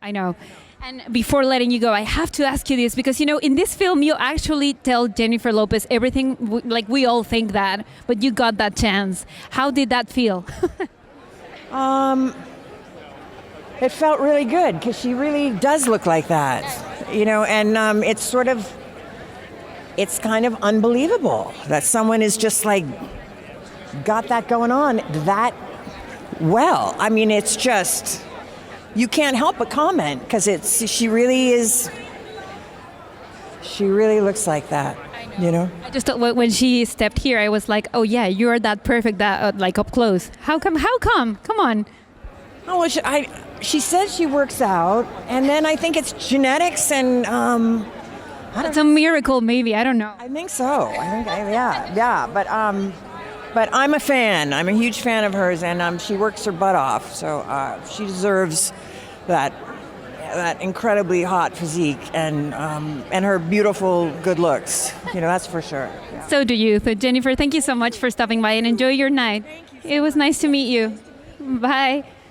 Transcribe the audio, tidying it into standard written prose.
I know. And before letting you go, I have to ask you this because, in this film, you actually tell Jennifer Lopez everything, like we all think that, but you got that chance. How did that feel? It felt really good because she really does look like that, and it's kind of unbelievable that someone is just like got that going on that well. I mean, it's just, you can't help but comment because she really looks like that, I just thought when she stepped here, I was like, oh yeah, you're that perfect, that like up close. How come? Come on. Oh, well, she says she works out, and then I think it's genetics, and It's a miracle, maybe. I don't know. I think so. Yeah. But I'm a fan. I'm a huge fan of hers, and she works her butt off. So she deserves that incredibly hot physique and her beautiful good looks. That's for sure. Yeah. So do you. So Jennifer, thank you so much for stopping by and enjoy your night. It was nice to meet you. Bye.